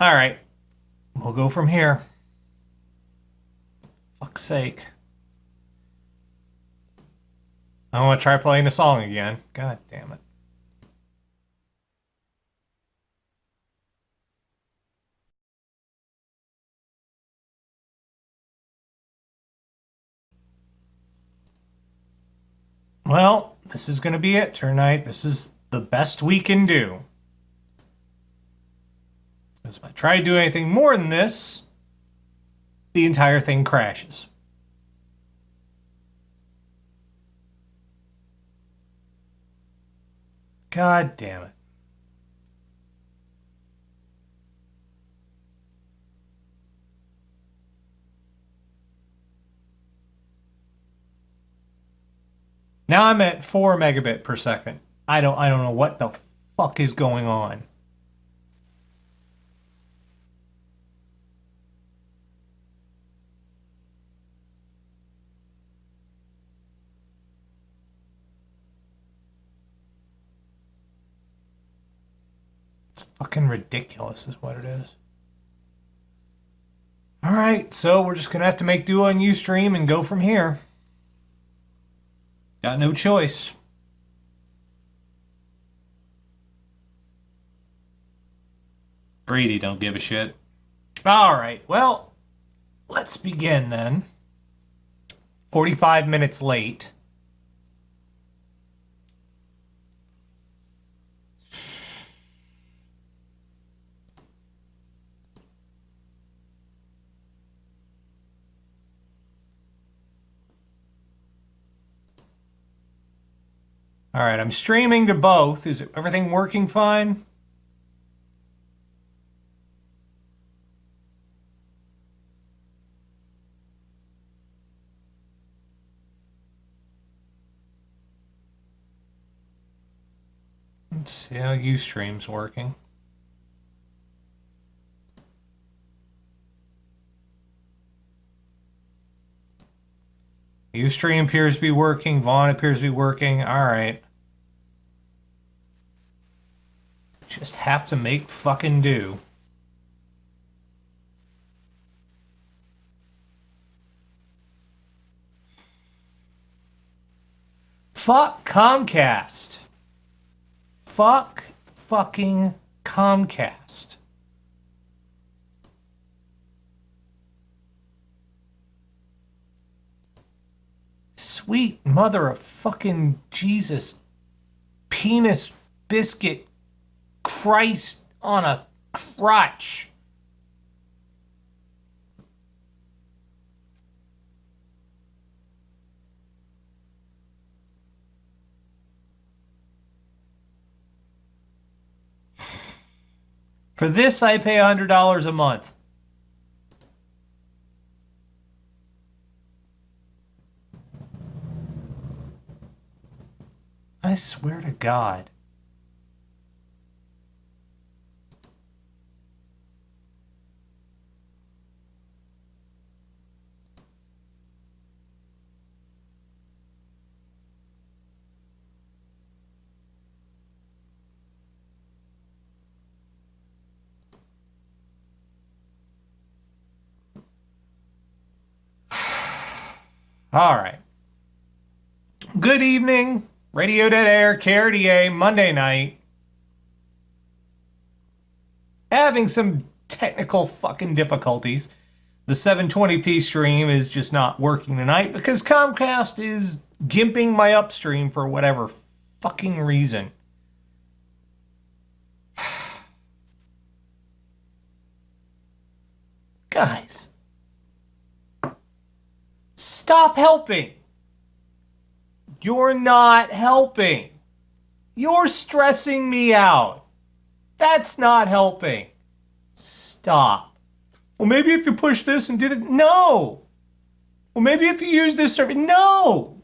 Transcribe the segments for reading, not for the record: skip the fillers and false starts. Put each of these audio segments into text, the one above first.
All right, we'll go from here. Fuck's sake. I want to try playing the song again. God damn it. Well, this is going to be it tonight. This is the best we can do. Because if I try to do anything more than this, the entire thing crashes. God damn it. Now I'm at 4 megabit per second. I don't know what the fuck is going on. It's fucking ridiculous is what it is. All right, so we're just going to have to make do on Ustream and go from here. Got no choice. Brady don't give a shit. All right, well, let's begin then. 45 minutes late. All right, I'm streaming to both. Is everything working fine? Let's see how Ustream's working. Ustream appears to be working. Vaughn appears to be working. All right. Just have to make fucking do. Fuck Comcast. Fuck fucking Comcast. Sweet mother of fucking Jesus. Penis biscuit Christ on a crutch. For this, I pay $100 a month. I swear to God. All right. Good evening. Radio Dead Air, KRDA, Monday night. Having some technical fucking difficulties. The 720p stream is just not working tonight because Comcast is gimping my upstream for whatever fucking reason. Guys. Stop helping. You're not helping. You're stressing me out. That's not helping. Stop. Well, maybe if you push this and do that. No. Well, maybe if you use this service. No.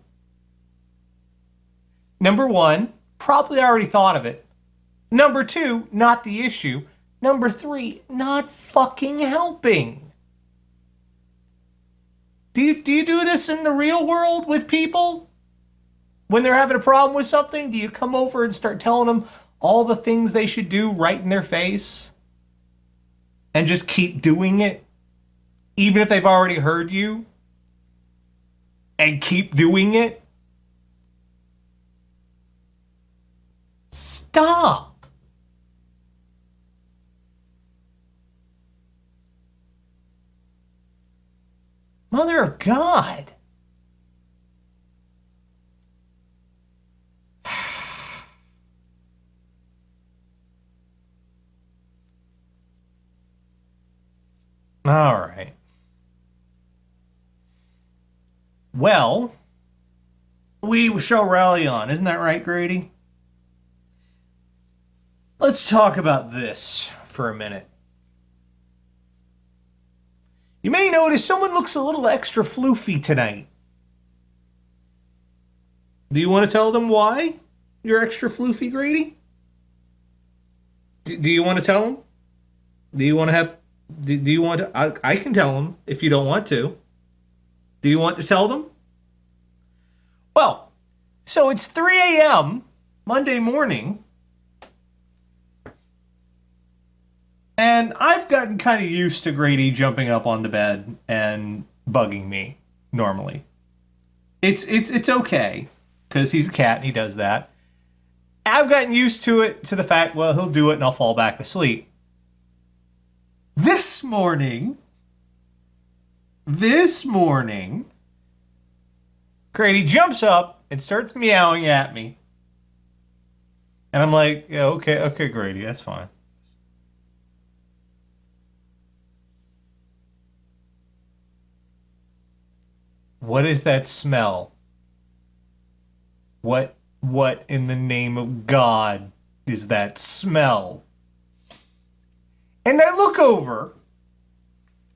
Number one, probably already thought of it. Number two, not the issue. Number three, not fucking helping. Do you do this in the real world with people? When they're having a problem with something, do you come over and start telling them all the things they should do right in their face? and just keep doing it, even if they've already heard you, and keep doing it? Stop. Mother of God. All right. Well, we shall rally on. Isn't that right, Grady? Let's talk about this for a minute. You may notice someone looks a little extra floofy tonight. Do you want to tell them why you're extra floofy, Grady? Do you want to tell them? Do you want to have... Do you want to... I can tell them if you don't want to. Do you want to tell them? Well, so it's 3 a.m. Monday morning. And I've gotten kind of used to Grady jumping up on the bed and bugging me normally. It's okay, because he's a cat and he does that. I've gotten used to it, to the fact, well, he'll do it and I'll fall back asleep. This morning, Grady jumps up and starts meowing at me. And I'm like, yeah, okay, Grady, that's fine. What is that smell? What in the name of God is that smell? And I look over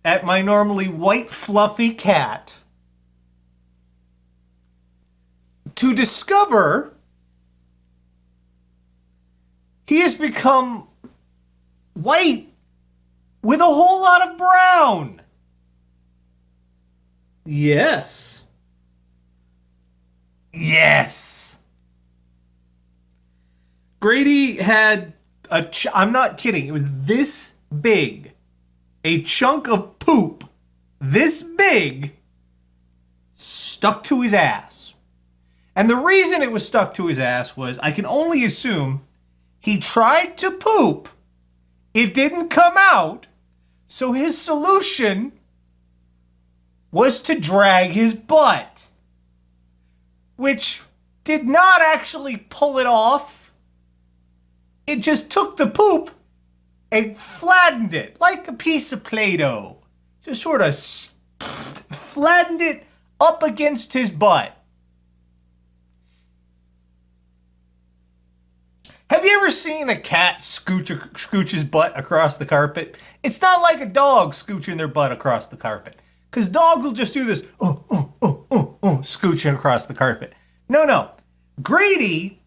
at my normally white fluffy cat to discover he has become white with a whole lot of brown. Yes. Grady had I'm not kidding, it was this big. A chunk of poop this big stuck to his ass. And the reason it was stuck to his ass was, I can only assume, he tried to poop, it didn't come out, so his solution was to drag his butt, which did not actually pull it off. It just took the poop and flattened it like a piece of Play-Doh. Just sort of flattened it up against his butt. Have you ever seen a cat scooch his butt across the carpet? It's not like a dog scooching their butt across the carpet. Because dogs will just do this, scooching across the carpet. No. Grady,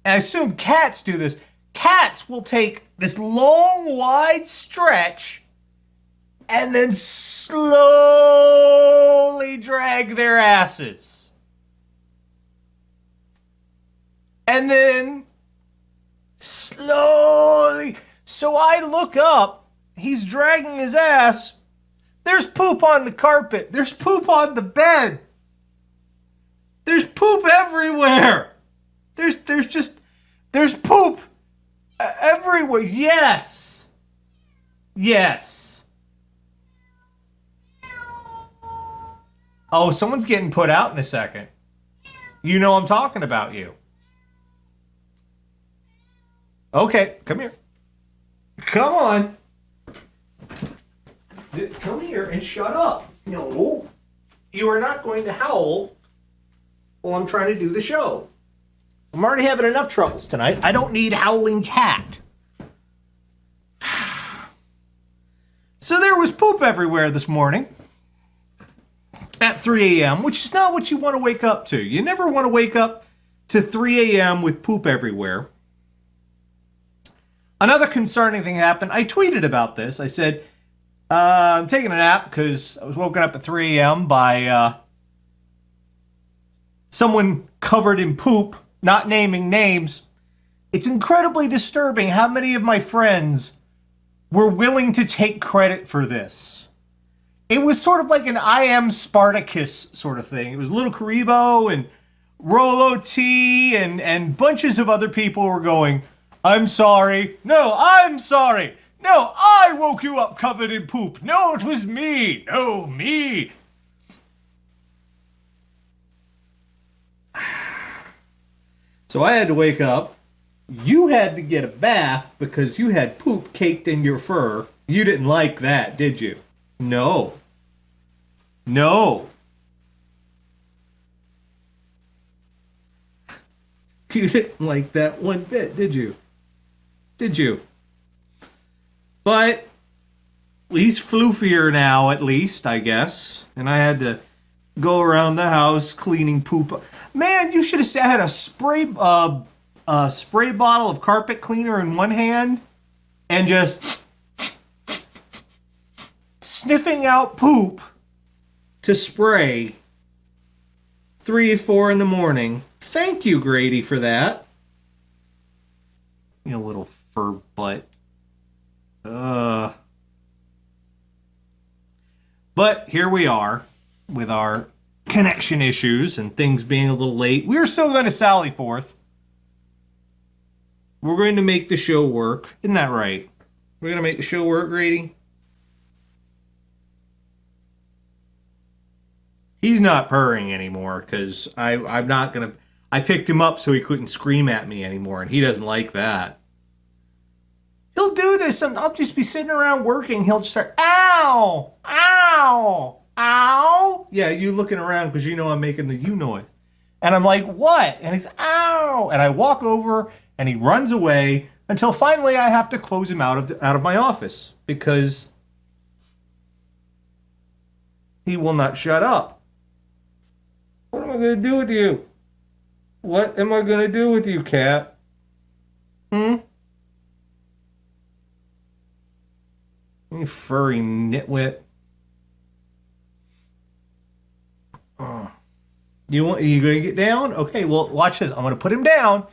I assume cats do this, cats will take this long, wide stretch and then slowly drag their asses. And then slowly. So I look up, he's dragging his ass. There's poop on the carpet. There's poop on the bed. There's poop everywhere. There's poop everywhere. Yes. Oh, someone's getting put out in a second. You know I'm talking about you. Okay, come here. Come on. Come here and shut up. No, you are not going to howl while I'm trying to do the show. I'm already having enough troubles tonight. I don't need howling cat. So there was poop everywhere this morning at 3 a.m., which is not what you want to wake up to. You never want to wake up to 3 a.m. with poop everywhere. Another concerning thing happened. I tweeted about this. I said, I'm taking a nap because I was woken up at 3 a.m. by someone covered in poop, not naming names. It's incredibly disturbing how many of my friends were willing to take credit for this. It was sort of like an I am Spartacus sort of thing. It was Little Karibo and Rolo T and bunches of other people were going, I'm sorry. No, I'm sorry. No, I woke you up covered in poop. No, it was me. No, me. So I had to wake up. You had to get a bath because you had poop caked in your fur. You didn't like that, did you? No. No. You didn't like that one bit, did you? Did you? But he's floofier now, at least, I guess. And I had to go around the house cleaning poop. Man, you should have had a spray bottle of carpet cleaner in one hand and just sniffing out poop to spray 3 or 4 in the morning. Thank you, Grady, for that. You little fur butt. But here we are with our connection issues and things being a little late. We're still going to sally forth. We're going to make the show work. Isn't that right? We're going to make the show work, Grady? He's not purring anymore because I'm not going to... I picked him up so he couldn't scream at me anymore, and he doesn't like that. He'll do this, and I'll just be sitting around working. He'll just start, ow, ow, ow. Yeah, you looking around because you know I'm making the you noise. And I'm like, what? And he's, ow. And I walk over, and he runs away until finally I have to close him out of my office because he will not shut up. What am I going to do with you? What am I going to do with you, cat? You furry nitwit. You going to get down? Okay, well, watch this. I'm going to put him down,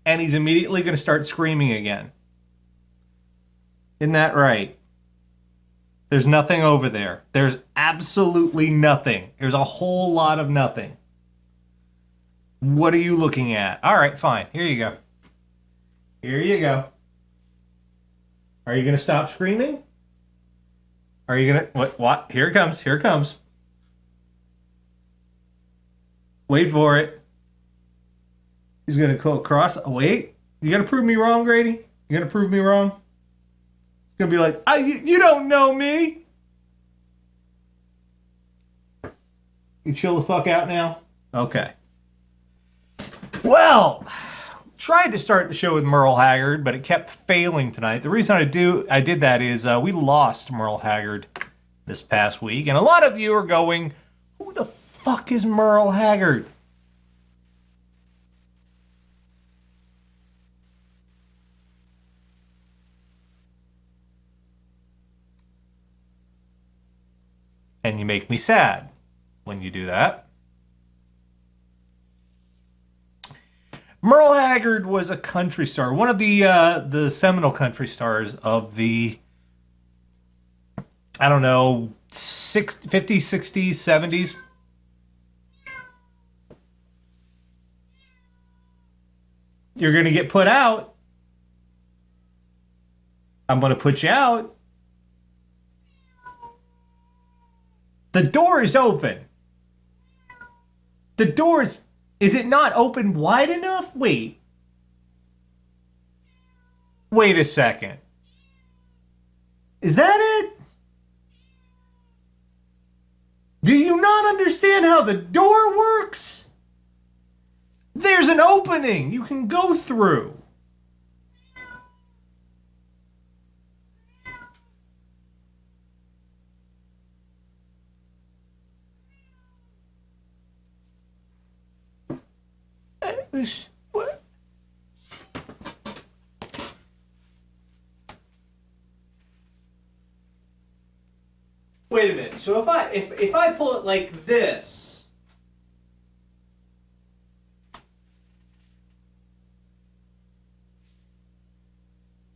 and he's immediately going to start screaming again. Isn't that right? There's nothing over there. There's absolutely nothing. There's a whole lot of nothing. What are you looking at? All right, fine. Here you go. Here you go. Are you going to stop screaming? Are you going to... What? Here it comes. Here it comes. Wait for it. He's going to go across. Oh, wait. You going to prove me wrong, Grady? You going to prove me wrong? It's going to be like, you don't know me. You chill the fuck out now? Okay. Well, tried to start the show with Merle Haggard, but it kept failing tonight. The reason I did that is we lost Merle Haggard this past week, and a lot of you are going, who the fuck is Merle Haggard? And you make me sad when you do that. Merle Haggard was a country star, one of the seminal country stars of the, I don't know, 50s, 60s, 70s. You're going to get put out. I'm going to put you out. The door is open. The door is... Is it not open wide enough? Wait. Wait a second. Is that it? Do you not understand how the door works? There's an opening you can go through. What? Wait a minute. So if I pull it like this,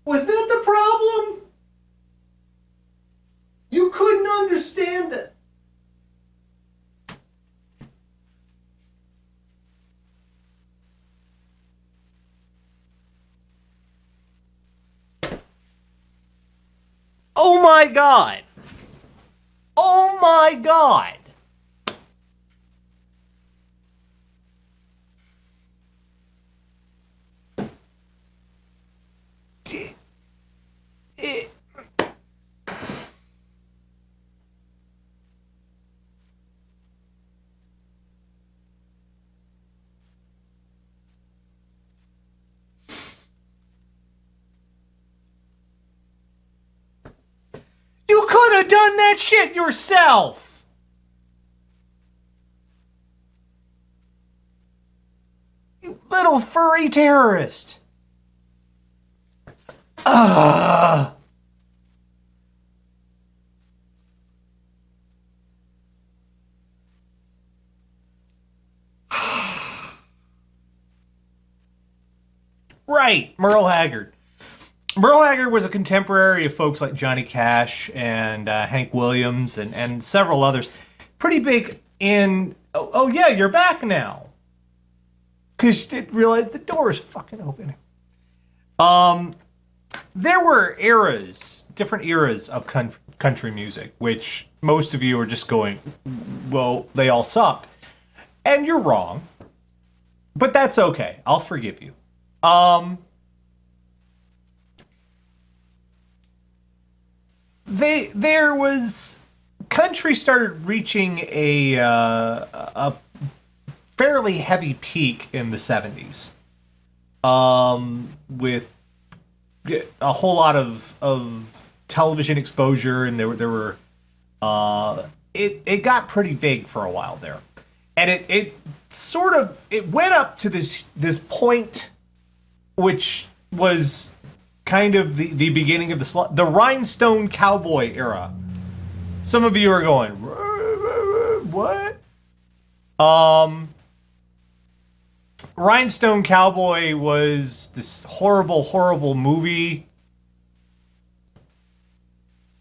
was that the problem? Oh my God. Oh my God. You could have done that shit yourself. You little furry terrorist. Ugh. Right, Merle Haggard. Merle Haggard was a contemporary of folks like Johnny Cash and Hank Williams and several others. Pretty big in... Oh, yeah, you're back now. Because you didn't realize the door is fucking open. There were eras, different eras of country music, which most of you are just going, well, they all suck. And you're wrong. But that's okay. I'll forgive you. There was... Country started reaching a fairly heavy peak in the 70s. With a whole lot of television exposure, and there were it got pretty big for a while there, and it sort of went up to this point, which was kind of the beginning of the Rhinestone Cowboy era. Some of you are going, what? Rhinestone Cowboy was this horrible, horrible movie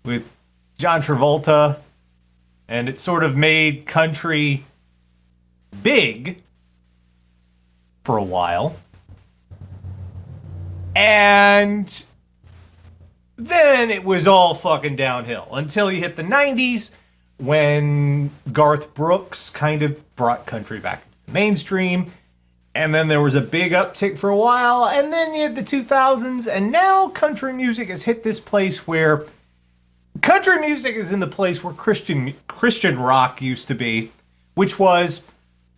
with John Travolta, and it sort of made country big for a while. And then it was all fucking downhill until you hit the 90s, when Garth Brooks kind of brought country back to the mainstream. And then there was a big uptick for a while, and then you had the 2000s, and now country music has hit this place where country music is in the place where Christian rock used to be, which was,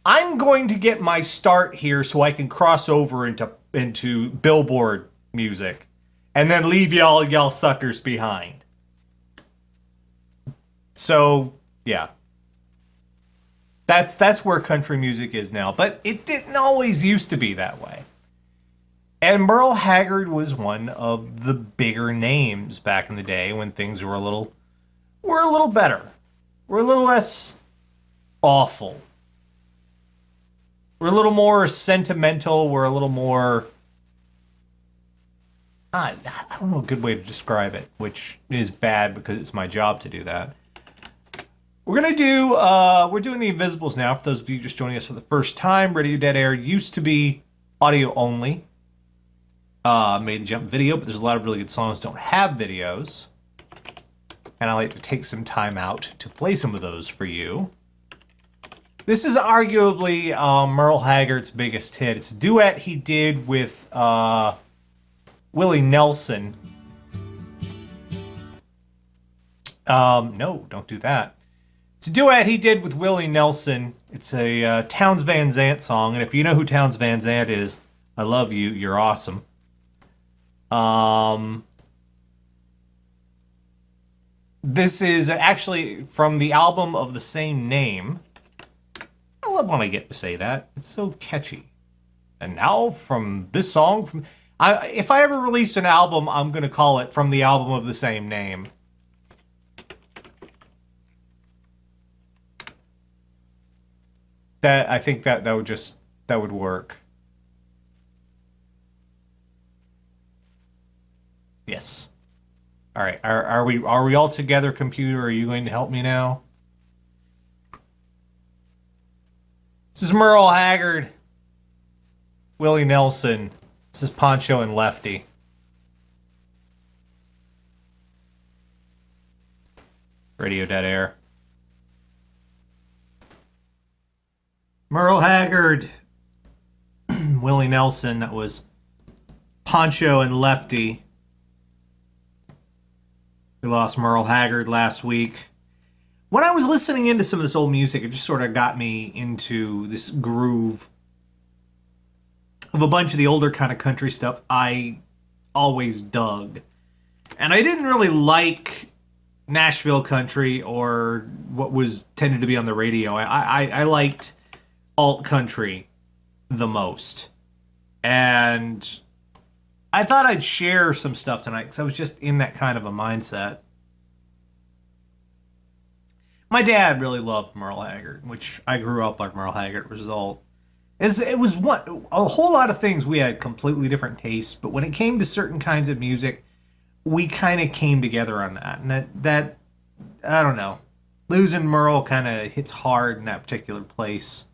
I'm going to get my start here so I can cross over into Billboard music, and then leave y'all suckers behind. So, yeah. That's where country music is now, but it didn't always used to be that way. And Merle Haggard was one of the bigger names back in the day when things were a little better. We're a little less awful. We're a little more sentimental. We're a little more... I don't know a good way to describe it, which is bad because it's my job to do that. We're going to do, we're doing the Invisibles now. For those of you just joining us for the first time, Radio Dead Air used to be audio only. Made the jump video, but there's a lot of really good songs that don't have videos. And I like to take some time out to play some of those for you. This is arguably Merle Haggard's biggest hit. It's a duet he did with Willie Nelson. No, don't do that. It's a duet he did with Willie Nelson. It's a Townes Van Zandt song, and if you know who Townes Van Zandt is, I love you, you're awesome. This is actually from the album of the same name. I love when I get to say that. It's so catchy. And now from this song, if I ever release an album, I'm going to call it From the Album of the Same Name. I think that would work. Yes. All right. Are we all together, computer? Are you going to help me now? This is Merle Haggard, Willie Nelson. This is Poncho and Lefty. Radio Dead Air. Merle Haggard, Willie Nelson, that was Poncho and Lefty. We lost Merle Haggard last week. When I was listening into some of this old music, it just sort of got me into this groove of a bunch of the older kind of country stuff I always dug. And I didn't really like Nashville country or what was tended to be on the radio. I liked alt country the most. And I thought I'd share some stuff tonight because I was just in that kind of a mindset. My dad really loved Merle Haggard, which I grew up like Merle Haggard result. It was a whole lot of things we had completely different tastes, but when it came to certain kinds of music, we kind of came together on that. And that I don't know, losing Merle kind of hits hard in that particular place.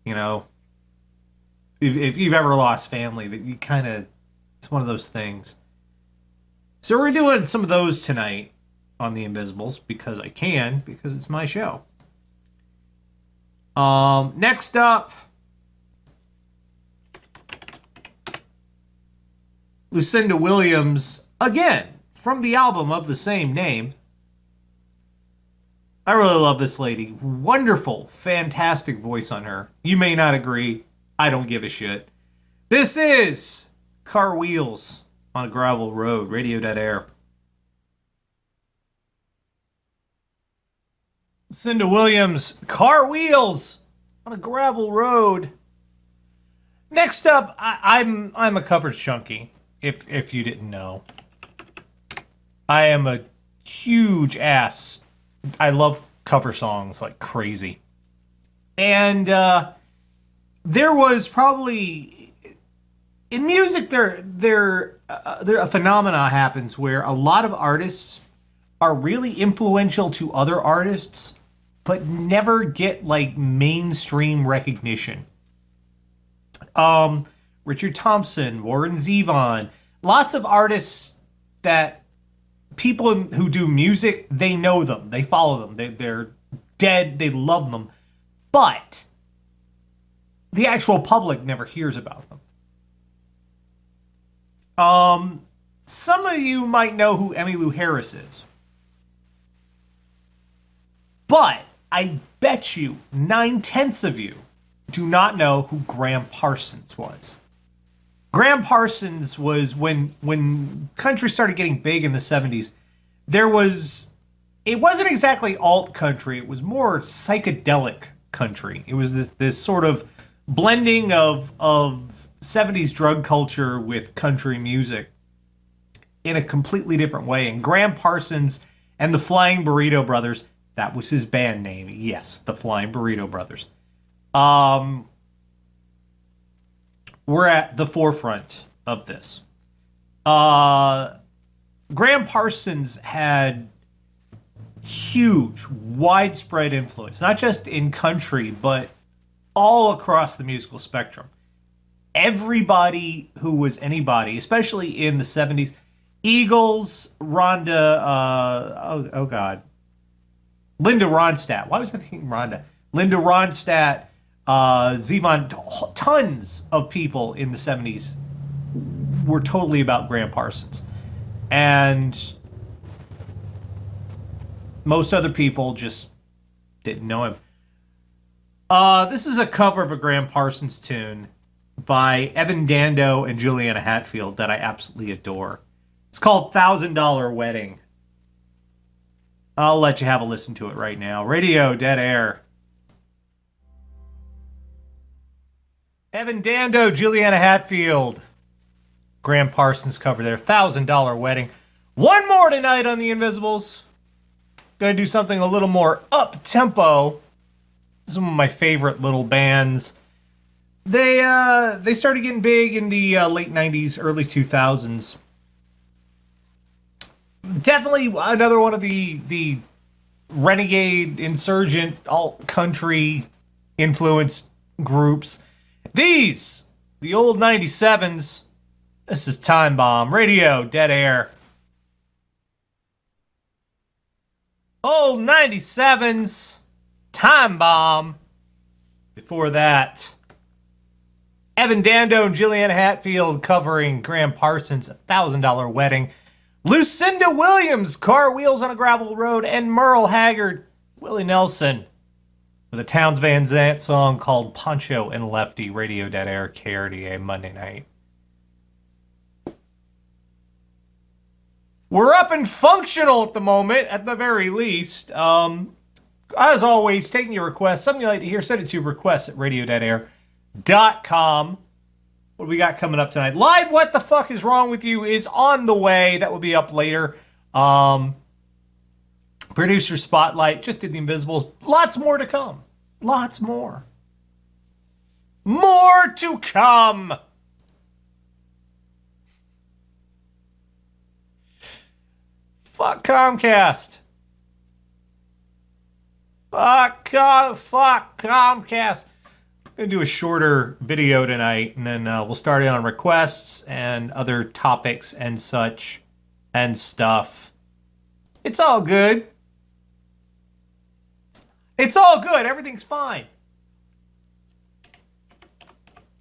You know, if you've ever lost family, that you kind of, it's one of those things. So we're doing some of those tonight on The Invisibles because I can, because it's my show. Next up, Lucinda Williams, again, from the album of the same name. I really love this lady. Wonderful, fantastic voice on her. You may not agree. I don't give a shit. This is Car Wheels on a Gravel Road, Radio Dead Air. Lucinda Williams, Car Wheels on a Gravel Road. Next up, I'm a cover junkie, if you didn't know. I am a huge ass. I love cover songs like crazy. And there was probably in music there a phenomena happens where a lot of artists are really influential to other artists but never get like mainstream recognition. Richard Thompson, Warren Zevon, lots of artists that people who do music, they know them, they follow them, they're dead, they love them, but the actual public never hears about them. Some of you might know who Emmylou Harris is, but I bet you 9/10 of you do not know who Graham Parsons was. Graham Parsons was when country started getting big in the 70s, it wasn't exactly alt country, it was more psychedelic country. It was this sort of blending of 70s drug culture with country music in a completely different way. And Graham Parsons and the Flying Burrito Brothers, that was his band name. Yes, the Flying Burrito Brothers. We're at the forefront of this. Graham Parsons had huge, widespread influence, not just in country, but all across the musical spectrum. Everybody who was anybody, especially in the 70s, Eagles, Rhonda, Linda Ronstadt. Why was I thinking Rhonda? Linda Ronstadt, Zevon, tons of people in the 70s were totally about Graham Parsons. And most other people just didn't know him. This is a cover of a Graham Parsons tune by Evan Dando and Juliana Hatfield that I absolutely adore. It's called $1,000 Wedding. I'll let you have a listen to it right now. Radio Dead Air. Evan Dando, Juliana Hatfield. Graham Parsons cover there. $1,000 Wedding. One more tonight on The Invisibles. Gonna do something a little more up-tempo. Some of my favorite little bands. They started getting big in the late 90s, early 2000s. Definitely another one of the renegade, insurgent, alt-country influenced groups. These, the old 97s. This is Time Bomb. Radio Dead Air. Old 97's Time Bomb. Before that, Evan Dando and Jillian Hatfield covering Graham Parsons' $1,000 Wedding. Lucinda Williams, Car Wheels on a Gravel Road. And Merle Haggard, Willie Nelson with a Townes Van Zandt song called Poncho and Lefty. Radio Dead Air, KRDA, Monday night. We're up and functional at the moment, at the very least. As always, taking your requests. Something you'd like to hear, send it to requests at radiodeadair.com. What do we got coming up tonight? Live What the Fuck Is Wrong With You is on the way. That will be up later. Producer Spotlight, just did the Invisibles. Lots more to come. Lots more. More to come. Fuck Comcast. Fuck Comcast. I'm going to do a shorter video tonight, and then we'll start it on requests and other topics and such and stuff. It's all good. It's all good. Everything's fine.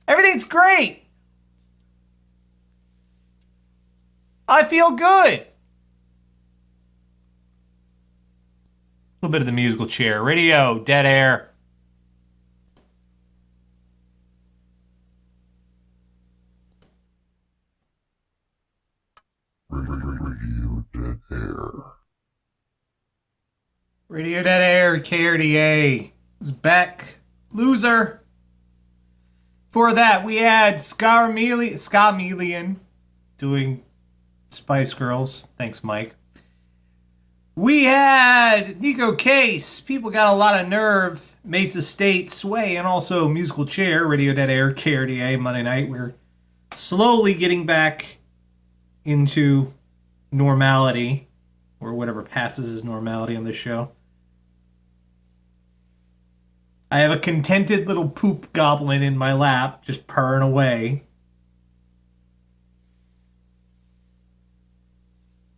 Everything's great. I feel good. A little bit of the musical chair. Radio, Dead Air. Radio Dead Air. Radio Dead Air, KRDA. It's Beck. Loser. For that, we had Scarmelian doing Spice Girls. Thanks, Mike. We had Nico Case, People Got a Lot of Nerve, Mates Estate, Sway, and also Musical Chair, Radio Dead Air, KRDA, Monday night. We're slowly getting back into normality, or whatever passes as normality on this show. I have a contented little poop goblin in my lap, just purring away.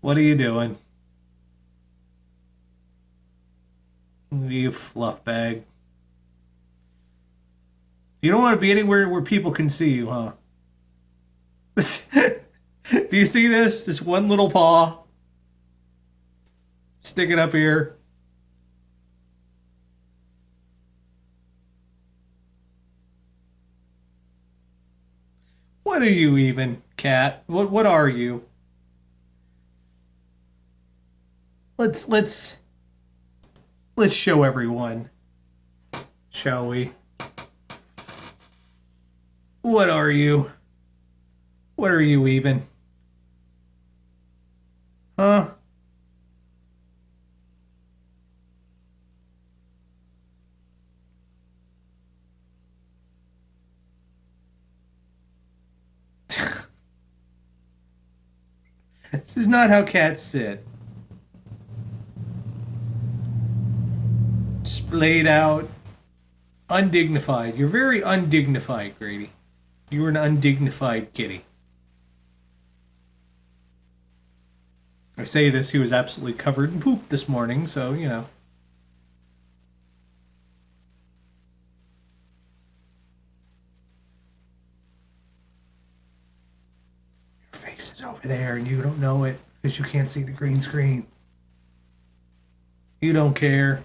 What are you doing? You fluff bag. You don't want to be anywhere where people can see you, huh? Do you see this? This one little paw. Stick it up here. What are you even, cat? What are you? Let's show everyone, shall we? What are you? What are you even? Huh? This is not how cats sit. Splayed out. Undignified. You're very undignified, Grady. You're an undignified kitty. I say this, he was absolutely covered in poop this morning, so, you know. Your face is over there and you don't know it because you can't see the green screen. You don't care.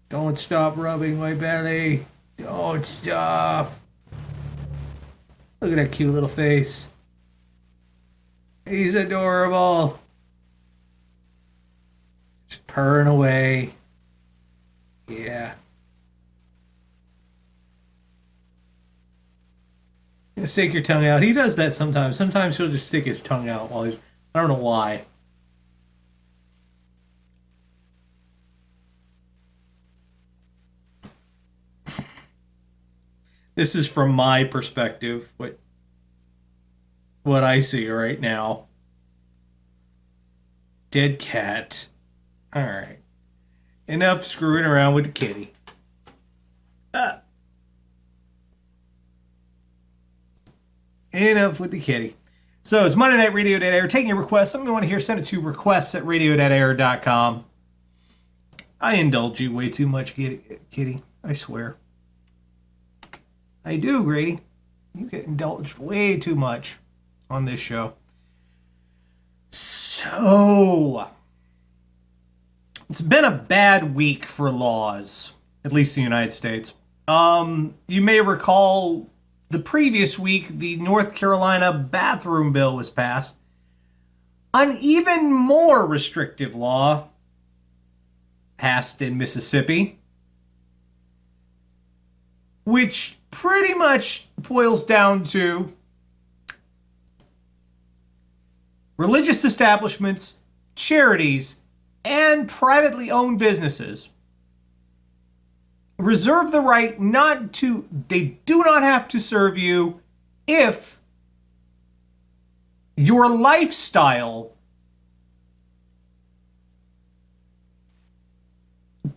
Don't stop rubbing my belly. Don't stop. Look at that cute little face. He's adorable. Just purring away. Yeah. Stick your tongue out. He does that sometimes. Sometimes he'll just stick his tongue out while he's... I don't know why. This is from my perspective, what I see right now. Dead cat. Alright. Enough screwing around with the kitty. Enough with the kitty. So it's Monday Night Radio Dead Air. Taking your requests. Something you want to hear, send it to requests@radiodeadair.com. I indulge you way too much, Kitty. I swear. I do, Grady. You get indulged way too much on this show. So, it's been a bad week for laws, at least in the United States. You may recall the previous week, the North Carolina bathroom bill was passed. An even more restrictive law passed in Mississippi, which pretty much boils down to religious establishments, charities, and privately owned businesses reserve the right they do not have to serve you if your lifestyle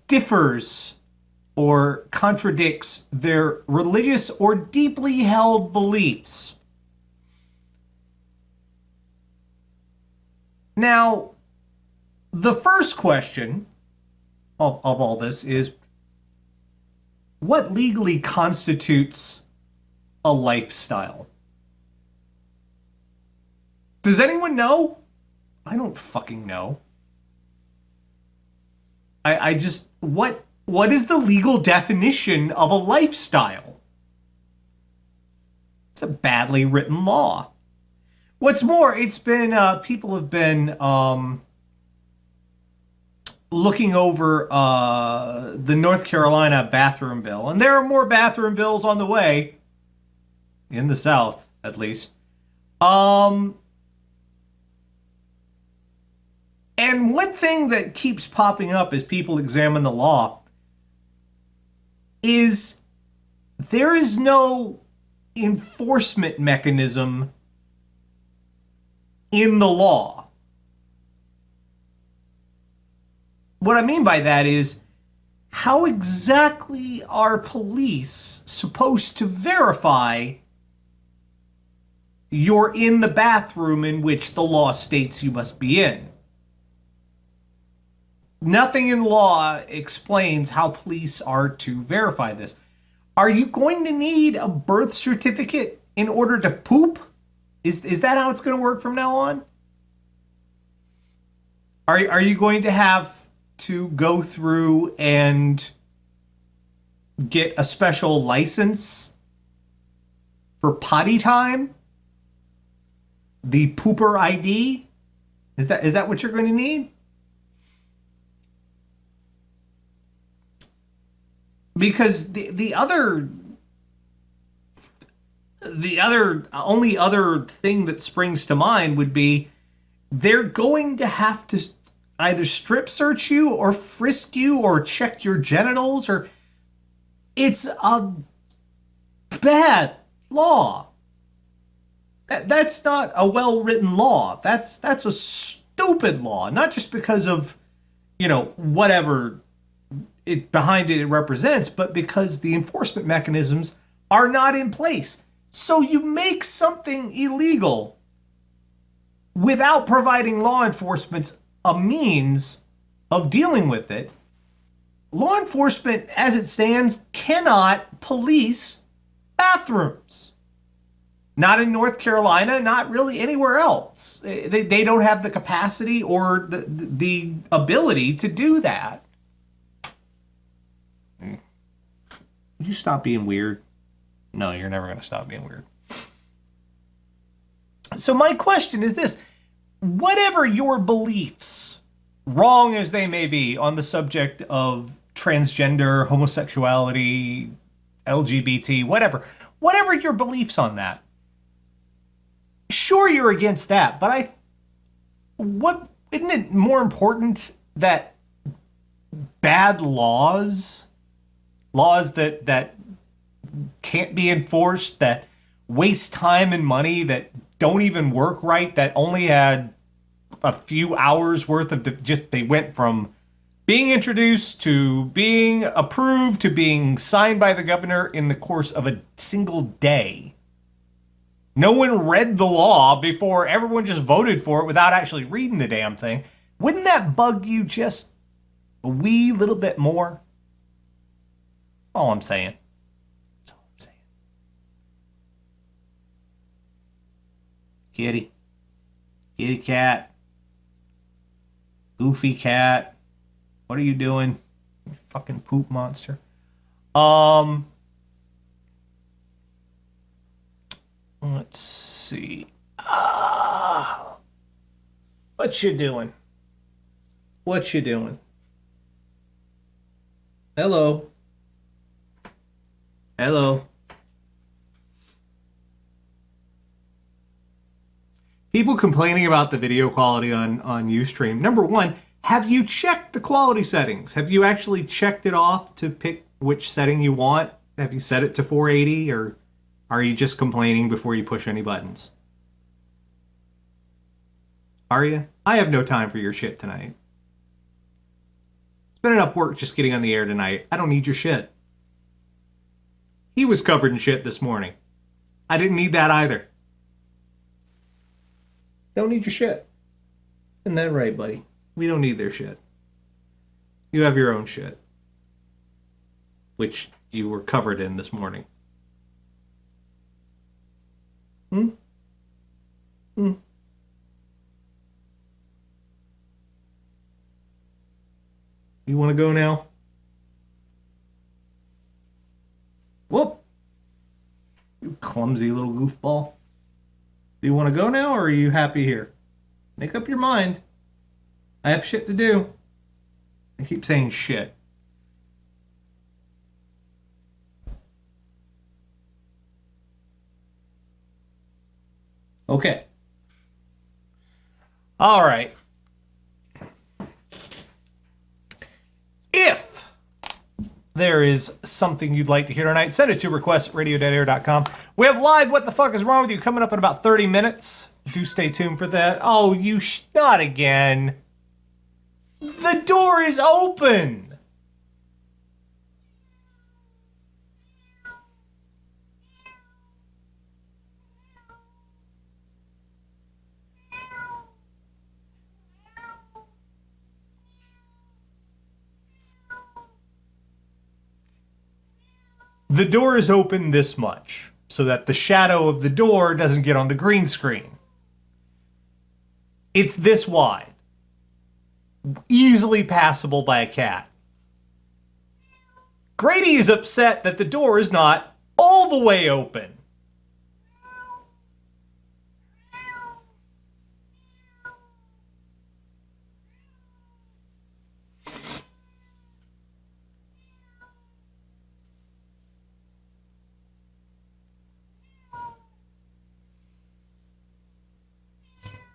differs or contradicts their religious or deeply held beliefs. Now, the first question of all this is, what legally constitutes a lifestyle? Does anyone know? I don't fucking know. I just, what is the legal definition of a lifestyle? It's a badly written law. What's more, it's been, people have been looking over the North Carolina bathroom bill, and there are more bathroom bills on the way, in the South, at least. And one thing that keeps popping up as people examine the law is there is no enforcement mechanism in the law. What I mean by that is, how exactly are police supposed to verify you're in the bathroom in which the law states you must be in? Nothing in law explains how police are to verify this. Are you going to need a birth certificate in order to poop? Is that how it's going to work from now on? Are you going to have to go through and get a special license for potty time? The pooper ID? Is that what you're going to need? Because the only other thing that springs to mind would be they're going to have to either strip search you or frisk you or check your genitals, or it's a bad law. That's not a well-written law. That's a stupid law, not just because of, whatever behind it represents, but because the enforcement mechanisms are not in place. So you make something illegal without providing law enforcement a means of dealing with it. Law enforcement, as it stands, cannot police bathrooms. Not in North Carolina, not really anywhere else. They don't have the capacity or the ability to do that. You stop being weird? No, you're never going to stop being weird. So my question is this. Whatever your beliefs, wrong as they may be, on the subject of transgender, homosexuality, LGBT, whatever your beliefs on that, sure, you're against that, but isn't it more important that bad laws that can't be enforced, that waste time and money, that don't even work right, that only had a few hours worth of they went from being introduced to being approved to being signed by the governor in the course of a single day? No one read the law before everyone just voted for it without actually reading the damn thing. Wouldn't that bug you just a wee little bit more? All I'm saying. That's all I'm saying. Kitty. Kitty cat. Goofy cat. What are you doing? You fucking poop monster. Let's see. What you doing? What you doing? Hello. Hello. People complaining about the video quality on Ustream. Number one, have you checked the quality settings? Have you actually checked it off to pick which setting you want? Have you set it to 480, or are you just complaining before you push any buttons? Are you? I have no time for your shit tonight. It's been enough work just getting on the air tonight. I don't need your shit. He was covered in shit this morning. I didn't need that either. Don't need your shit. Isn't that right, buddy? We don't need their shit. You have your own shit, which you were covered in this morning. Hmm? Hmm. You want to go now? Whoop. You clumsy little goofball. Do you want to go now, or are you happy here? Make up your mind. I have shit to do. I keep saying shit. Okay. All right. If there is something you'd like to hear tonight, send it to request@radio.air.com. We have live What the Fuck Is Wrong With You coming up in about 30 minutes. Do stay tuned for that. Oh, not again. The door is open. The door is open this much, so that the shadow of the door doesn't get on the green screen. It's this wide. Easily passable by a cat. Grady is upset that the door is not all the way open.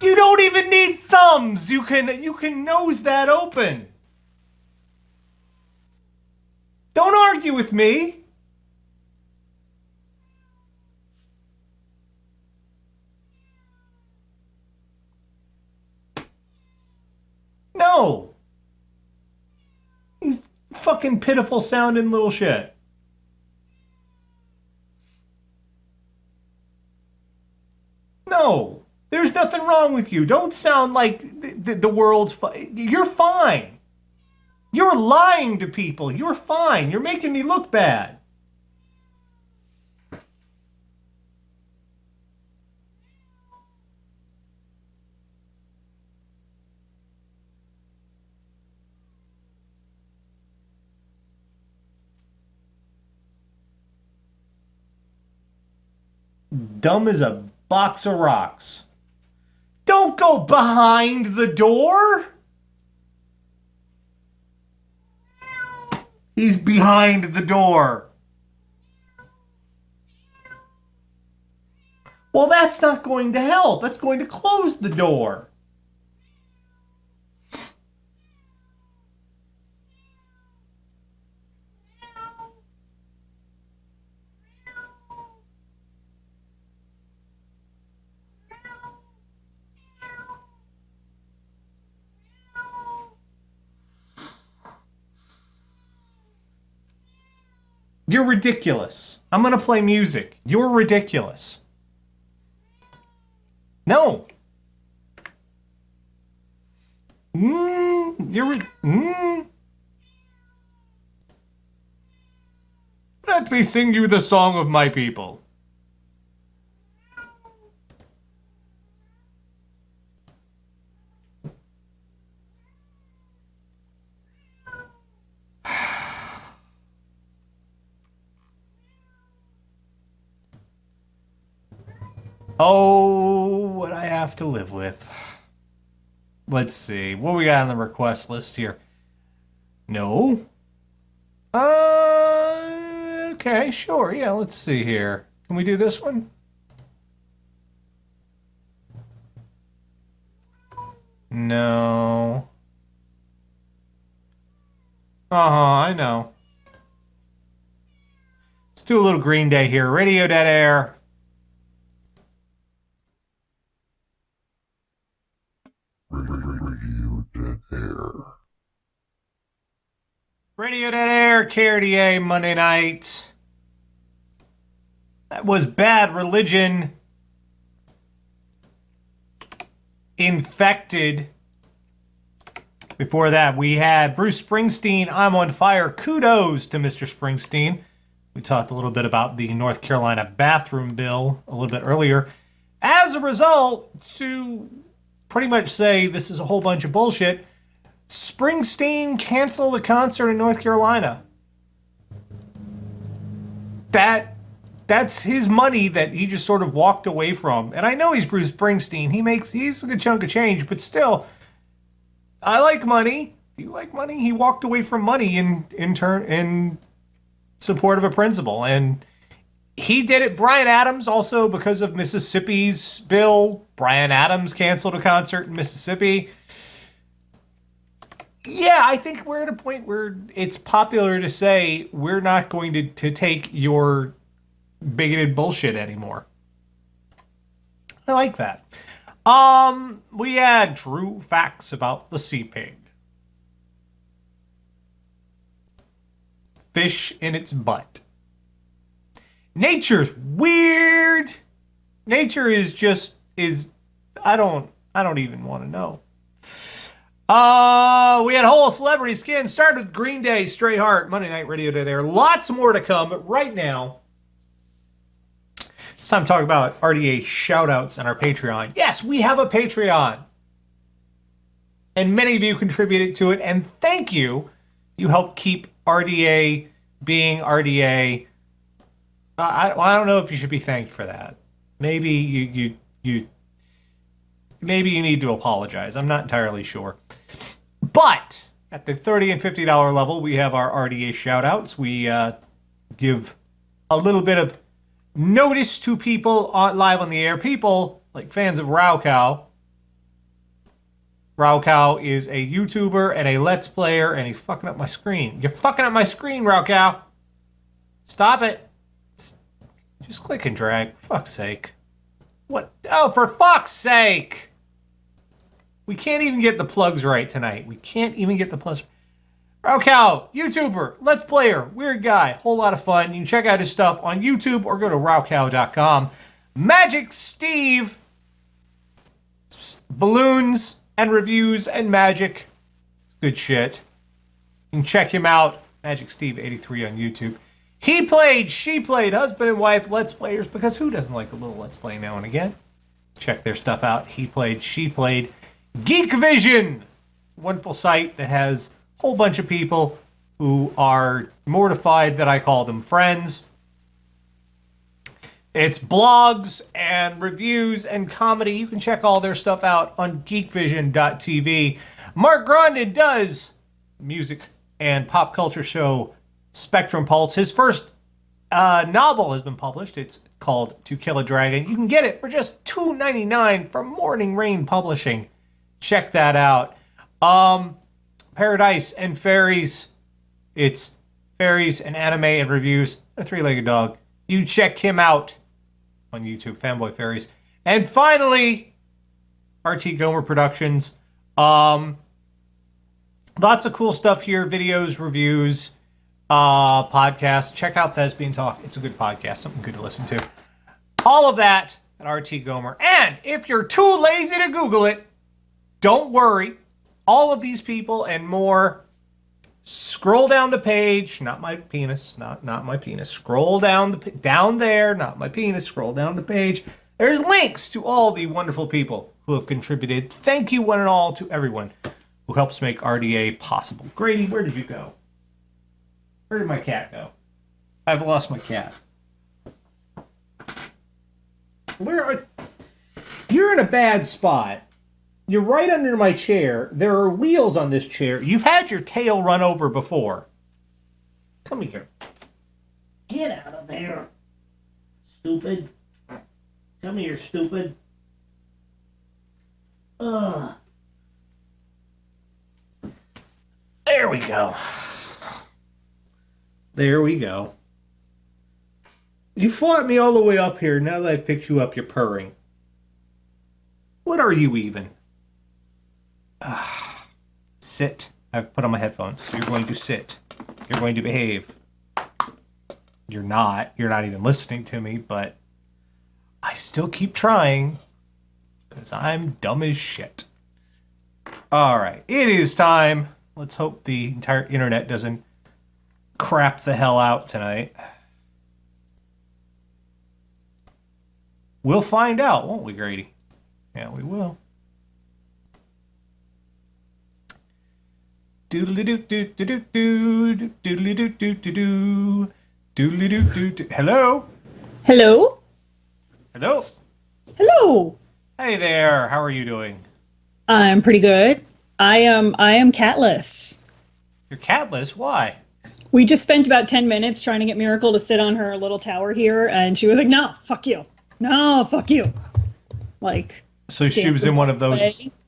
You don't even need thumbs. You can nose that open. Don't argue with me. No. He's fucking pitiful sounding little shit. No. There's nothing wrong with you. Don't sound like the world's You're fine. You're lying to people. You're fine. You're making me look bad. Dumb as a box of rocks. Don't go behind the door. He's behind the door. Well, that's not going to help. That's going to close the door. You're ridiculous. I'm going to play music. You're ridiculous. No. Let me sing you the song of my people. Oh, what I have to live with. Let's see. What we got on the request list here? No. Okay, sure. Yeah, let's see here. Can we do this one? No. I know. Let's do a little Green Day here. Radio Dead Air. Radio Dead Air. Radio Dead Air, KRDA, Monday night. That was Bad Religion. Infected. Before that, we had Bruce Springsteen, I'm on Fire. Kudos to Mr. Springsteen. We talked a little bit about the North Carolina bathroom bill a little bit earlier. As a result, to pretty much say this is a whole bunch of bullshit, Springsteen canceled a concert in North Carolina. That's his money that he just sort of walked away from. And I know he's Bruce Springsteen. He's a good chunk of change, but still, I like money. Do you like money? He walked away from money in support of a principle. And he did it. Bryan Adams also, because of Mississippi's bill, Bryan Adams canceled a concert in Mississippi. Yeah, I think we're at a point where it's popular to say we're not going to take your bigoted bullshit anymore. I like that. We had true facts about the sea pig. Fish in its butt. Nature's weird. Nature is I don't even want to know. We had whole celebrity skin. Started with Green Day, Straight Heart, Monday Night Radio Dead Air. Lots more to come, but right now, it's time to talk about RDA shout-outs on our Patreon. Yes, we have a Patreon. And many of you contributed to it, and thank you. You help keep RDA being RDA. I don't know if you should be thanked for that. Maybe you need to apologize. I'm not entirely sure. But at the $30 and $50 level, we have our RDA shout-outs. We give a little bit of notice to people live on the air. People like fans of Rao Cow. Rao Cow is a YouTuber and a Let's Player, and he's fucking up my screen. You're fucking up my screen, Rao Cow. Stop it. Just click and drag. For fuck's sake. What? Oh, for fuck's sake. We can't even get the plugs right tonight. We can't even get the plugs. Rao Cow, YouTuber, Let's Player, weird guy, whole lot of fun. You can check out his stuff on YouTube or go to raocow.com. Magic Steve, balloons and reviews and magic. Good shit. You can check him out. Magic Steve 83 on YouTube. He played, she played, husband and wife Let's Players, because who doesn't like a little Let's Play now and again? Check their stuff out. He played, she played. Geek Vision, wonderful site that has a whole bunch of people who are mortified that I call them friends. It's blogs and reviews and comedy. You can check all their stuff out on geekvision.tv. Mark Grondin does music and pop culture show Spectrum Pulse. His first novel has been published. It's called To Kill a Dragon. You can get it for just $2.99 from Morning Rain Publishing. Check that out. Paradise and Fairies. It's fairies and anime and reviews. A three-legged dog. You check him out on YouTube, Fanboy Fairies. And finally, RT Gomer Productions. Lots of cool stuff here. Videos, reviews, podcasts. Check out Thespian Talk. It's a good podcast. Something good to listen to. All of that at RT Gomer. And if you're too lazy to Google it, don't worry. All of these people and more, scroll down the page. Not my penis. Not my penis. Scroll down down there. Not my penis. Scroll down the page. There's links to all the wonderful people who have contributed. Thank you, one and all, to everyone who helps make RDA possible. Grady, where did you go? Where did my cat go? I've lost my cat. You're in a bad spot. You're right under my chair. There are wheels on this chair. You've had your tail run over before. Come here. Get out of there. Stupid. Come here, stupid. Ugh. There we go. There we go. You fought me all the way up here. Now that I've picked you up, you're purring. What are you even? Sit. I've put on my headphones. You're going to sit. You're going to behave. You're not. You're not even listening to me, but I still keep trying because I'm dumb as shit. All right. It is time. Let's hope the entire internet doesn't crap the hell out tonight. We'll find out, won't we, Grady? Yeah, we will. Doodly-doo-doo-doo-doo-doo, doodly-doo-doo-doo-doo, doodly-doo-doo-doo. Hello? Hello? Hello? Hello. Hey there, how are you doing? I'm pretty good. I am catless. You're catless? Why? We just spent about 10 minutes trying to get Miracle to sit on her little tower here, and she was like, no, fuck you. No, fuck you. Like, so she was in one of those...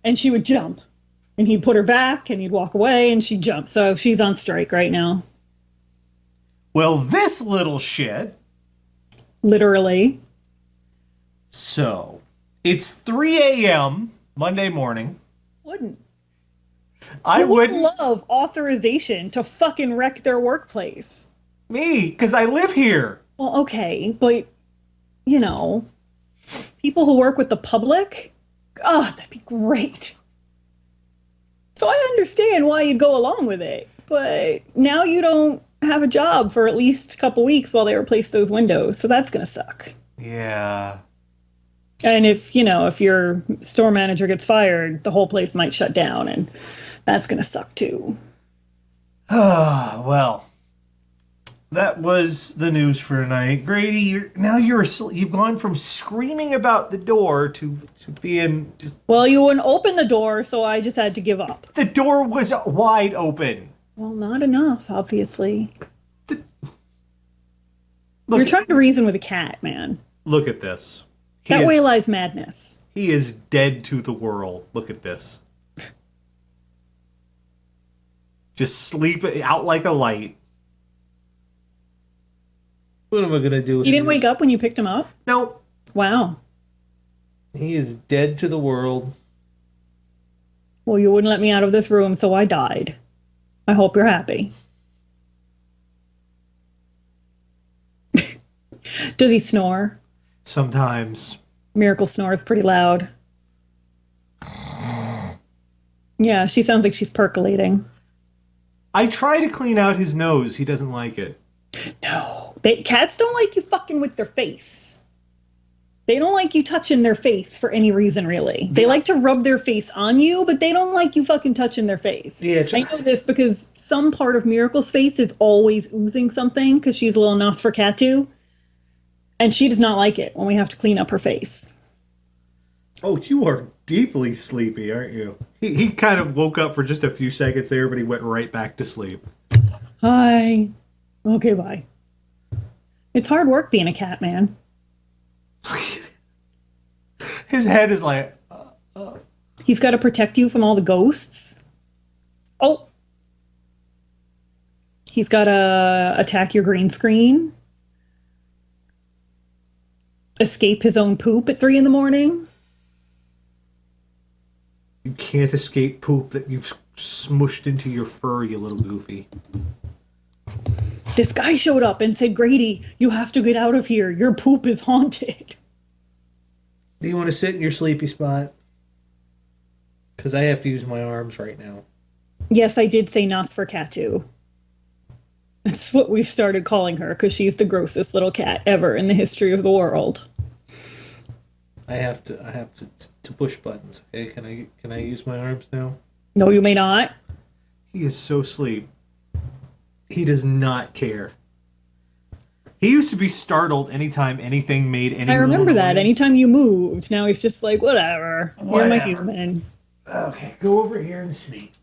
And she would jump. And he'd put her back, and he'd walk away, and she'd jump. So she's on strike right now. Well, this little shit... Literally. So, it's 3 a.m. Monday morning. Wouldn't. I would love authorization to fucking wreck their workplace. Me, because I live here. Well, okay, but, you know, people who work with the public, God, that'd be great. So I understand why you'd go along with it, but now you don't have a job for at least a couple weeks while they replace those windows, so that's gonna suck. Yeah. And if, you know, if your store manager gets fired, the whole place might shut down, and that's gonna suck too. Well, that was the news for tonight. Grady, you've gone from screaming about the door to being... Well, you wouldn't open the door, so I just had to give up. The door was wide open. Well, not enough, obviously. You're trying to reason with a cat, man. Look at this. That way lies madness. He is dead to the world. Look at this. Just sleep out like a light. What am I going to do with He didn't wake up when you picked him up? Nope. Wow. He is dead to the world. Well, you wouldn't let me out of this room, so I died. I hope you're happy. Does he snore? Sometimes. Miracle snores pretty loud. Yeah, she sounds like she's percolating. I try to clean out his nose. He doesn't like it. No. Cats don't like you fucking with their face. They don't like you touching their face for any reason, really. They like to rub their face on you, but they don't like you fucking touching their face. Yeah, I know this because some part of Miracle's face is always oozing something because she's a little Nosferatu. And she does not like it when we have to clean up her face. Oh, you are deeply sleepy, aren't you? He kind of woke up for just a few seconds there, but he went right back to sleep. Hi. Okay, bye. It's hard work being a cat, man. His head is like... He's got to protect you from all the ghosts. Oh. He's got to attack your green screen. Escape his own poop at 3 a.m. You can't escape poop that you've smushed into your fur, you little goofy. This guy showed up and said, Grady, you have to get out of here. Your poop is haunted. Do you want to sit in your sleepy spot? Because I have to use my arms right now. Yes, I did say Nosferatu. That's what we started calling her because she's the grossest little cat ever in the history of the world. I have to push buttons. Okay, can I use my arms now? No, you may not. He is so asleep. He does not care. He used to be startled anytime anything made any I remember little that. noise. Anytime you moved, now he's just like, whatever. You're my Whatever. human. Okay, go over here and sleep.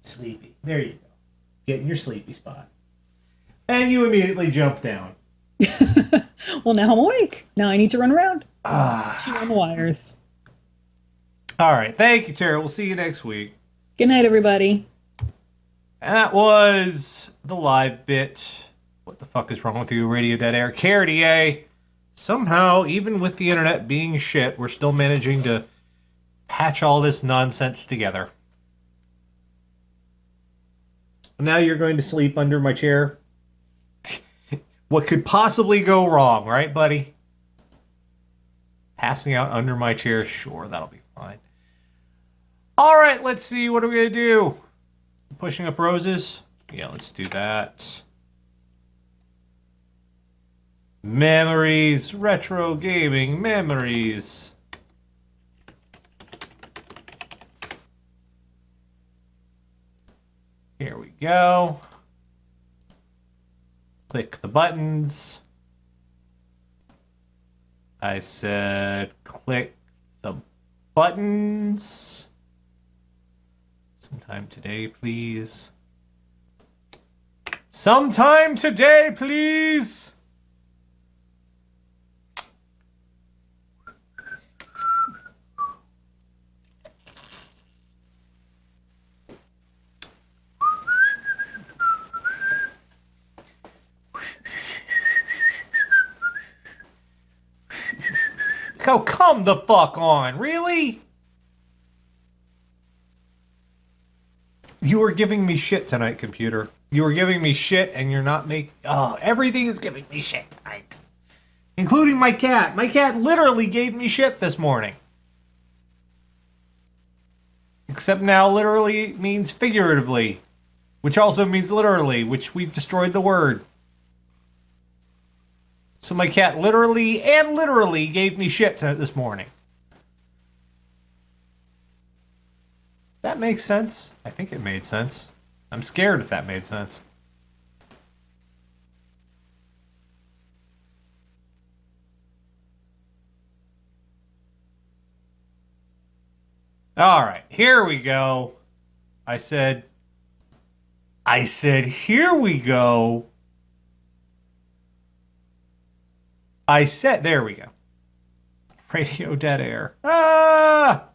Sleepy. There you go. Get in your sleepy spot. And you immediately jump down. Well, now I'm awake. Now I need to run around. Ah. Chew on the wires. All right. Thank you, Tara. We'll see you next week. Good night, everybody. And that was the live bit. What the fuck is wrong with you, Radio Dead Air? Cartier. Somehow, even with the internet being shit, we're still managing to patch all this nonsense together. Now you're going to sleep under my chair. What could possibly go wrong, right, buddy? Passing out under my chair? Sure, that'll be fine. All right, let's see. What are we going to do? Pushing up roses? Yeah, let's do that. Memories. Retro gaming memories. Here we go. Click the buttons. I said click the buttons. Sometime today, please. Sometime today, please. Oh, come the fuck on. Really? You were giving me shit tonight, computer. You were giving me shit and you're not making... Oh, everything is giving me shit tonight. Including my cat. My cat literally gave me shit this morning. Except now literally means figuratively. Which also means literally, which we've destroyed the word. So my cat literally gave me shit this morning. That makes sense. I think it made sense. I'm scared if that made sense. All right, here we go. I said, here we go. There we go. Radio Dead Air. Ah!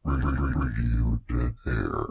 Radio Dead Air.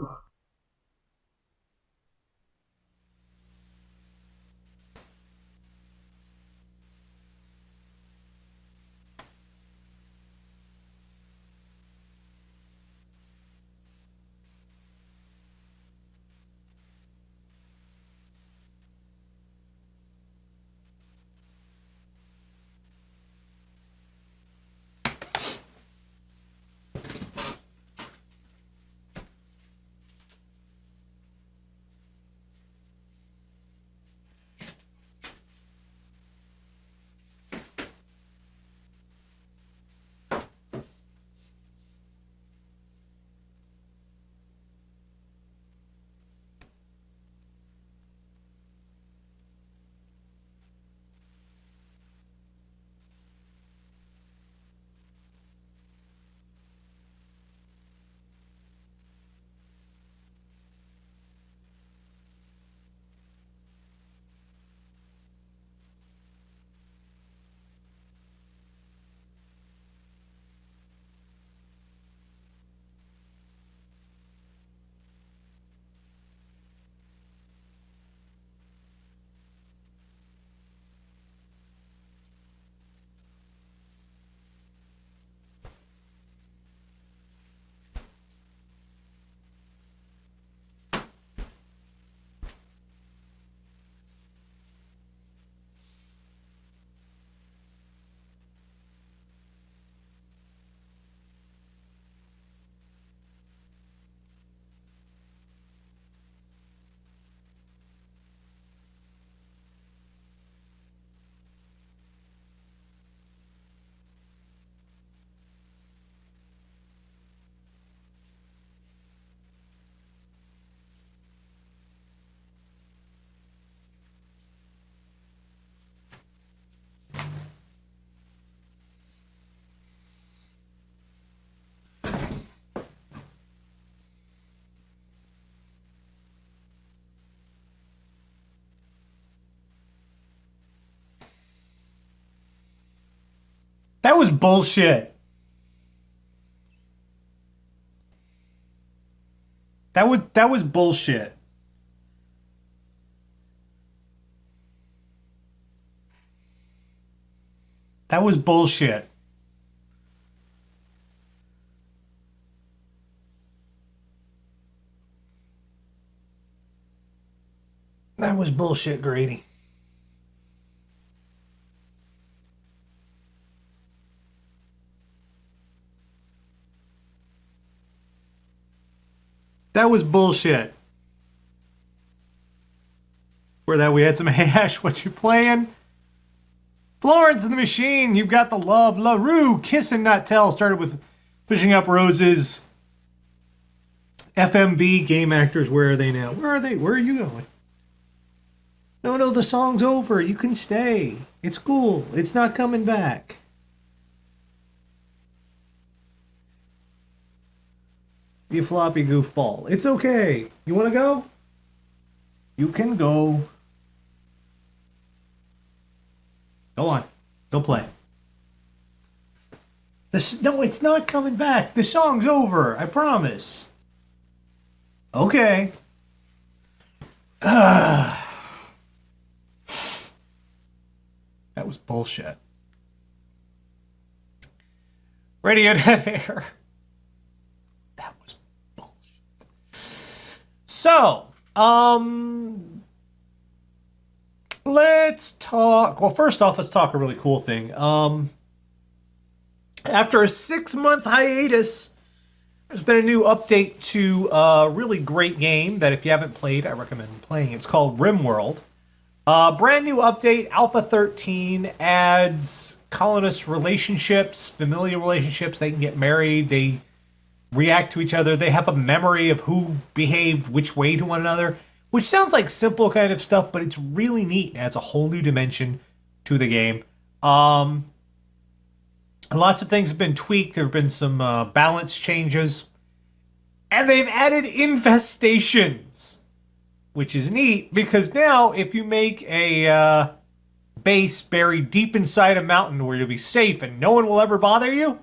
That was bullshit. That was bullshit. That was bullshit. That was bullshit, Grady. That was bullshit. For that, we had some hash. What you playing? Florence and the Machine, You've Got the Love. LaRue, Kiss and Not Tell, started with Pushing Up Roses. FMB, Game Actors, where are they now? Where are they? Where are you going? No, the song's over. You can stay. It's cool. It's not coming back. You floppy goofball. It's okay. You want to go? You can go. Go on. Go play. No, it's not coming back. The song's over. I promise. Okay. That was bullshit. Radio Dead Air. That was bullshit. So, let's talk. Well, first off, let's talk a really cool thing. After a 6-month hiatus, there's been a new update to a really great game that if you haven't played, I recommend playing. It's called RimWorld. Brand new update, Alpha 13, adds colonist relationships, familial relationships. They can get married. They react to each other. They have a memory of who behaved which way to one another, which sounds like simple kind of stuff, but it's really neat. It adds a whole new dimension to the game. Lots of things have been tweaked. There have been some balance changes. And they've added infestations, which is neat because now if you make a base buried deep inside a mountain where you'll be safe and no one will ever bother you,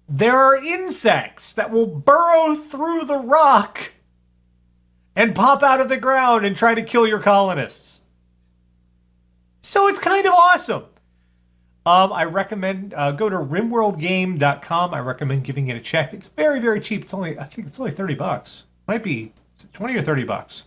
there are insects that will burrow through the rock and pop out of the ground and try to kill your colonists. So it's kind of awesome. I recommend go to rimworldgame.com. I recommend giving it a check. It's very, very cheap. I think it's only $30. Might be 20 or $30.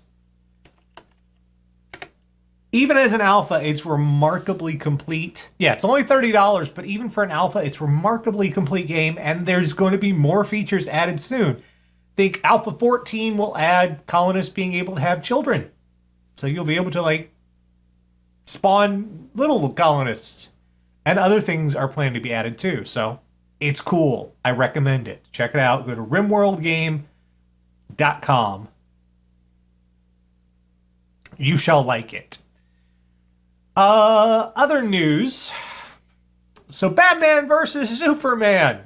Even as an alpha, it's remarkably complete. Yeah, it's only $30, but even for an alpha, it's a remarkably complete game, and there's going to be more features added soon. I think Alpha 14 will add colonists being able to have children. So you'll be able to, spawn little colonists. And other things are planned to be added too. So it's cool. I recommend it. Check it out. Go to rimworldgame.com. You shall like it. Other news. So Batman versus Superman.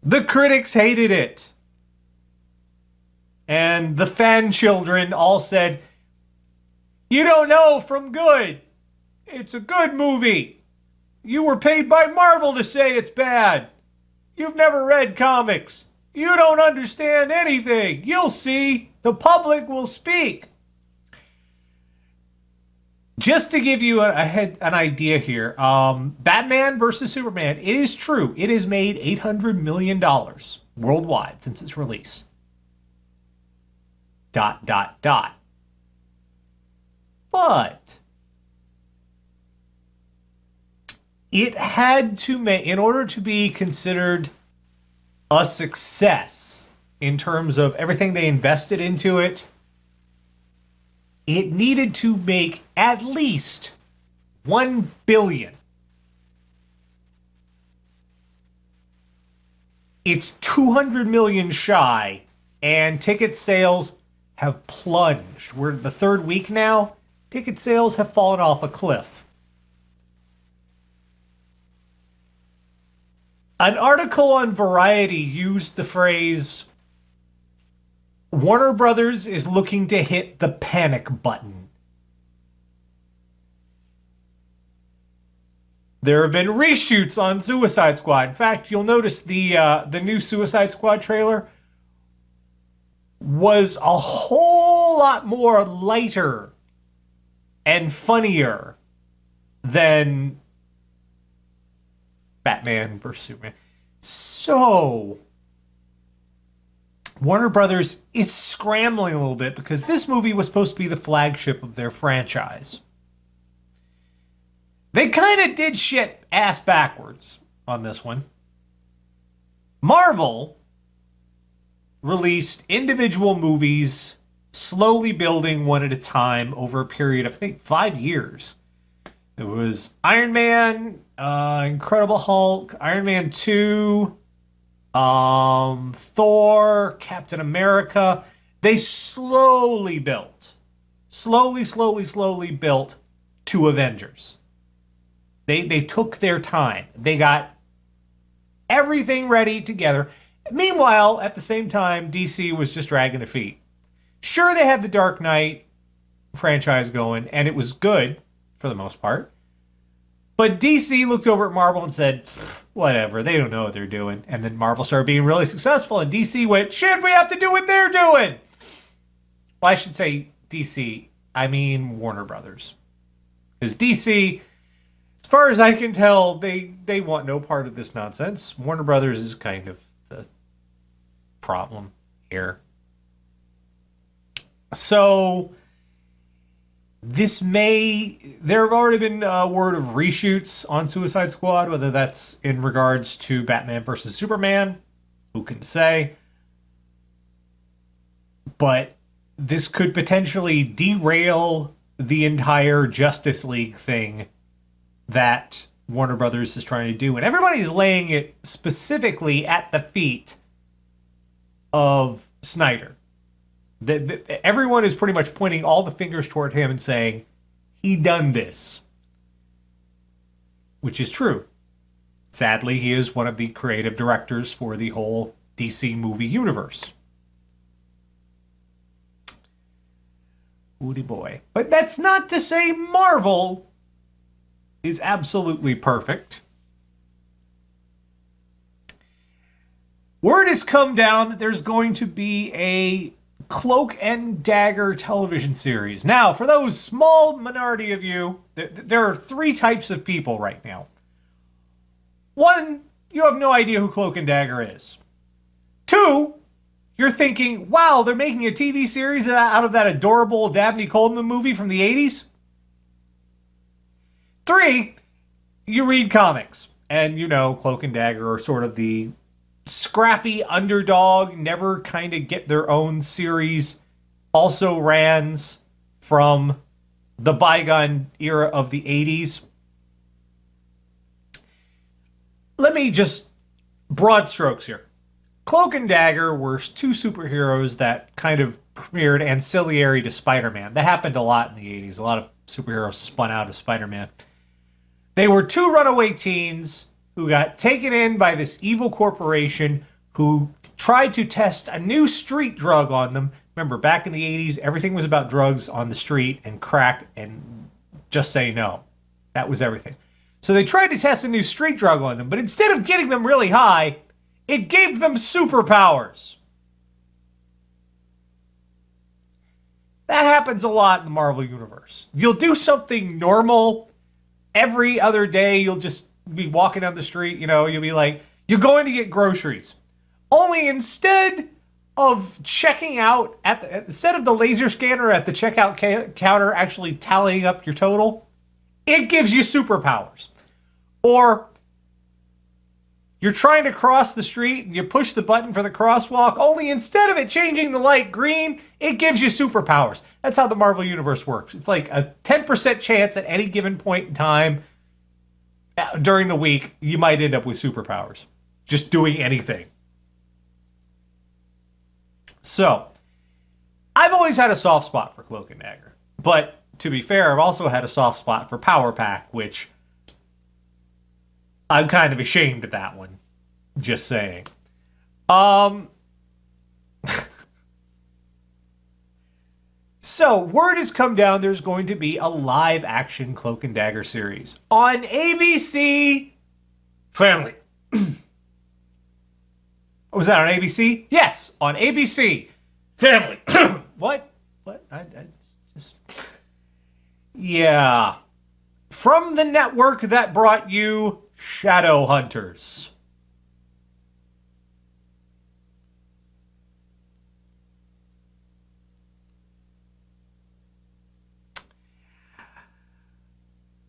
The critics hated it. And the fan children all said, "You don't know from good. It's a good movie. You were paid by Marvel to say it's bad. You've never read comics. You don't understand anything. You'll see. The public will speak." Just to give you an idea here, Batman versus Superman, it is true. It has made $800 million worldwide since its release. ... But it had to make, in order to be considered a success in terms of everything they invested into it, it needed to make at least $1 billion. It's 200 million shy, and ticket sales have plunged. We're the third week now. Ticket sales have fallen off a cliff. An article on Variety used the phrase, "Warner Brothers is looking to hit the panic button There have been reshoots on Suicide Squad. In fact, you'll notice the new Suicide Squad trailer was a whole lot more lighter and funnier than Batman vs. Superman. So, Warner Brothers is scrambling a little bit because this movie was supposed to be the flagship of their franchise. They kind of did shit ass backwards on this one. Marvel released individual movies, slowly building one at a time over a period of, I think, 5 years. It was Iron Man, Incredible Hulk, Iron Man 2, Thor, Captain America. They slowly built to Avengers. They took their time. They got everything ready together. Meanwhile, at the same time, DC was just dragging their feet. Sure, they had the Dark Knight franchise going, and it was good for the most part. But DC looked over at Marvel and said, whatever, they don't know what they're doing. And then Marvel started being really successful, and DC went, shit, we have to do what they're doing. Well, I should say DC, I mean Warner Brothers. Because DC, as far as I can tell, they want no part of this nonsense. Warner Brothers is kind of the problem here. So, there have already been word of reshoots on Suicide Squad, whether that's in regards to Batman versus Superman. Who can say? But this could potentially derail the entire Justice League thing that Warner Brothers is trying to do. And everybody's laying it specifically at the feet of Snyder. Everyone is pretty much pointing all the fingers toward him and saying, he done this. Which is true. Sadly, he is one of the creative directors for the whole DC movie universe. Woody boy. But that's not to say Marvel is absolutely perfect. Word has come down that there's going to be a Cloak and Dagger television series. Now, for those small minority of you, there are 3 types of people right now. 1, you have no idea who Cloak and Dagger is. 2, you're thinking, wow, they're making a TV series out of that adorable Dabney Coleman movie from the 80s? 3, you read comics, and you know Cloak and Dagger are sort of the scrappy underdog, never kind of get their own series, also rans from the bygone era of the 80s. Let me just, broad strokes here. Cloak and Dagger were 2 superheroes that kind of premiered ancillary to Spider-Man. That happened a lot in the 80s. A lot of superheroes spun out of Spider-Man. They were 2 runaway teens who got taken in by this evil corporation who tried to test a new street drug on them. Remember, back in the 80s, everything was about drugs on the street and crack and just say no. That was everything. So they tried to test a new street drug on them, but instead of getting them really high, it gave them superpowers. That happens a lot in the Marvel Universe. You'll do something normal every other day. You'll just be walking down the street, you'll be like, you're going to get groceries. Only instead of checking out, instead of the laser scanner at the checkout counter actually tallying up your total, it gives you superpowers. Or you're trying to cross the street and you push the button for the crosswalk, only instead of it changing the light green, it gives you superpowers. That's how the Marvel Universe works. It's like a 10% chance at any given point in time during the week, you might end up with superpowers. Just doing anything. So, I've always had a soft spot for Cloak and Dagger. But, to be fair, I've also had a soft spot for Power Pack, which I'm kind of ashamed of that one. Just saying. So, So, word has come down there's going to be a live action Cloak and Dagger series on ABC Family. Was that on ABC? Yes, on ABC Family. What? I just. Yeah. From the network that brought you Shadowhunters.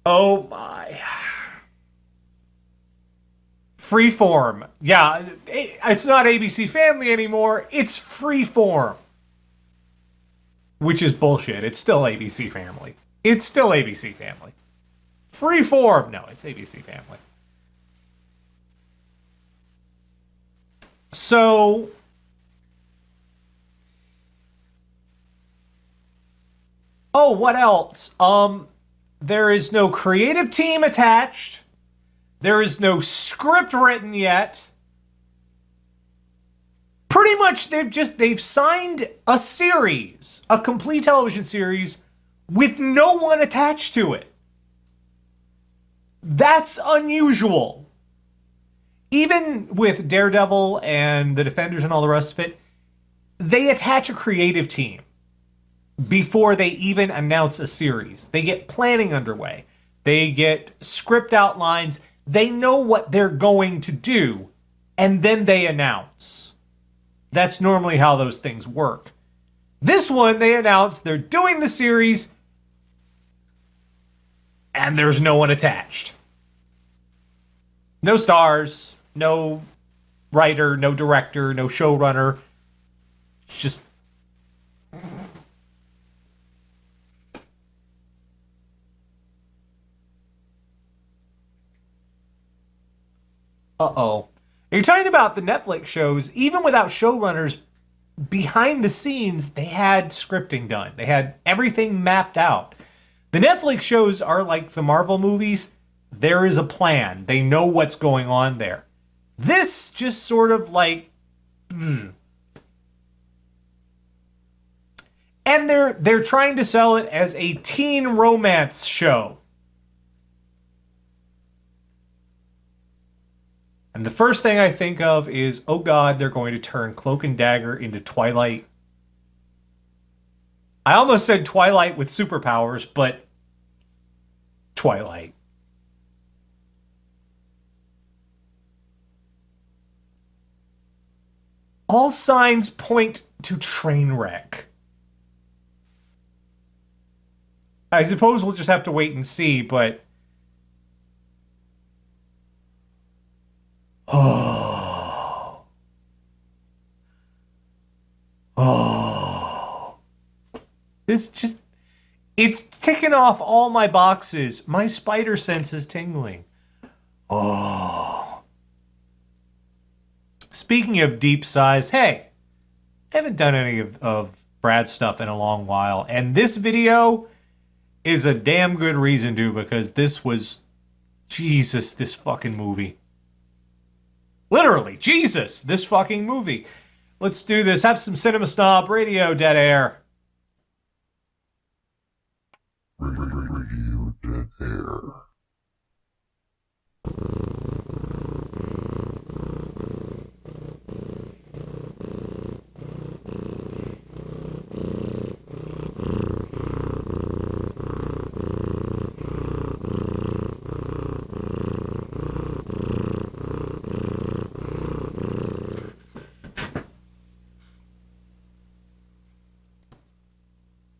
Oh my. Freeform. Yeah, it's not ABC Family anymore. It's Freeform. Which is bullshit. It's still ABC Family. It's still ABC Family. Freeform. No, it's ABC Family. So, oh, what else? There is no creative team attached. There is no script written yet. Pretty much they've signed a series, a complete television series with no one attached to it. That's unusual. Even with Daredevil and the Defenders and all the rest of it, they attach a creative team before they even announce a series. They get planning underway. They get script outlines. They know what they're going to do, and then they announce. That's normally how those things work. This one, they announced they're doing the series, and there's no one attached. No stars, no writer, no director, no showrunner. It's just... Uh-oh. You're talking about the Netflix shows, even without showrunners, behind the scenes, they had scripting done. They had everything mapped out. The Netflix shows are like the Marvel movies. There is a plan. They know what's going on there. This just sort of like... And they're trying to sell it as a teen romance show. And the first thing I think of is, oh God, they're going to turn Cloak and Dagger into Twilight. I almost said Twilight with superpowers, but Twilight. All signs point to Trainwreck. I suppose we'll just have to wait and see, but... Oh. Oh. This just... It's ticking off all my boxes. My spider sense is tingling. Oh. Speaking of deep sighs, hey, I haven't done any of Brad's stuff in a long while. And this video is a damn good reason to, because this was... Jesus, this fucking movie. Literally, Jesus, this fucking movie. Let's do this. Have some Cinema Snob Radio Dead Air. Radio Dead Air.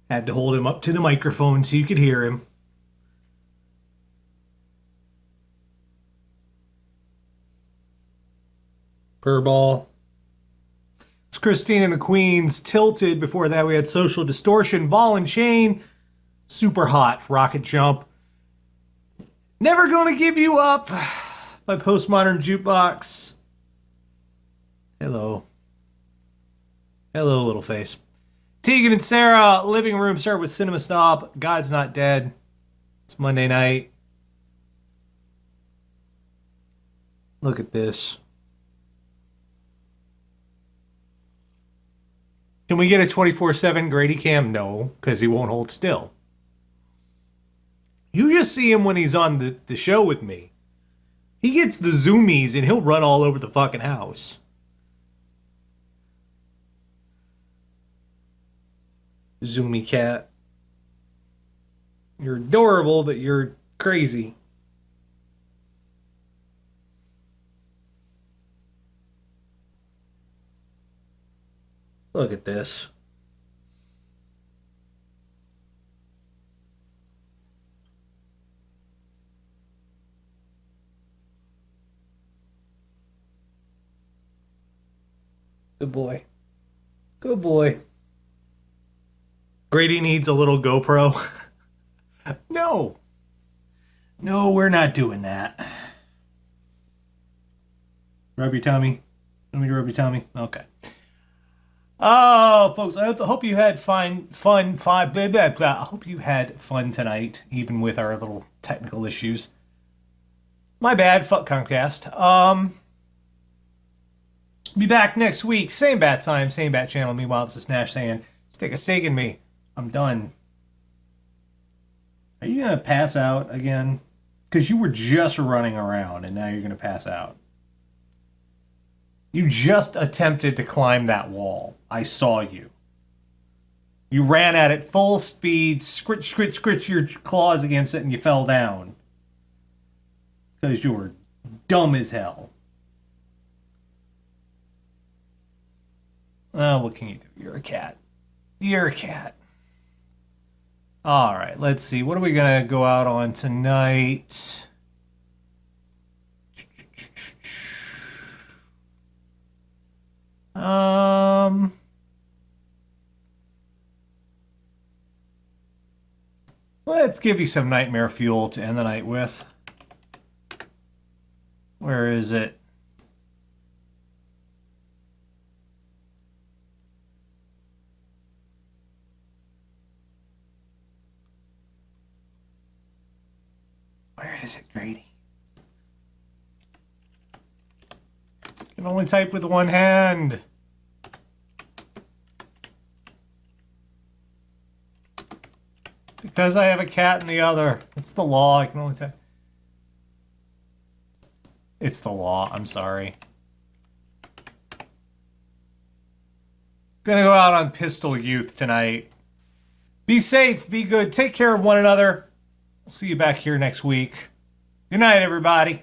Had to hold him up to the microphone so you could hear him. Furball. It's Christine and the Queens. Tilted. Before that, we had Social Distortion, Ball and Chain. Super Hot, Rocket Jump. Never Gonna Give You Up by Postmodern Jukebox. Hello. Hello, little face. Tegan and Sarah, Living Room, start with Cinema Snob. God's Not Dead. It's Monday night. Look at this. Can we get a 24/7 Grady cam? No, because he won't hold still. You just see him when he's on the show with me. He gets the zoomies and he'll run all over the fucking house. Zoomy cat. You're adorable, but you're crazy. Look at this. Good boy. Good boy. Grady needs a little GoPro. No. No, we're not doing that. Rub your tummy. Want me to rub your tummy? Okay. Oh, folks, I hope you had fun. I hope you had fun tonight, even with our little technical issues. My bad, fuck Comcast. Be back next week, same bat time, same bat channel. Meanwhile, this is Nash saying, stick a stake in me. I'm done. Are you gonna pass out again? Because you were just running around, and now you're gonna pass out. You just attempted to climb that wall. I saw you. You ran at it full speed, scritch your claws against it, and you fell down. Because you were dumb as hell. Oh, what can you do? You're a cat. You're a cat. All right, let's see. What are we going to go out on tonight? Let's give you some nightmare fuel to end the night with. Where is it? Where is it, Grady? You can only type with one hand. Because I have a cat in the other. It's the law. I can only type. It's the law. I'm sorry. Gonna go out on Pistol Youth tonight. Be safe. Be good. Take care of one another. We'll see you back here next week. Good night, everybody.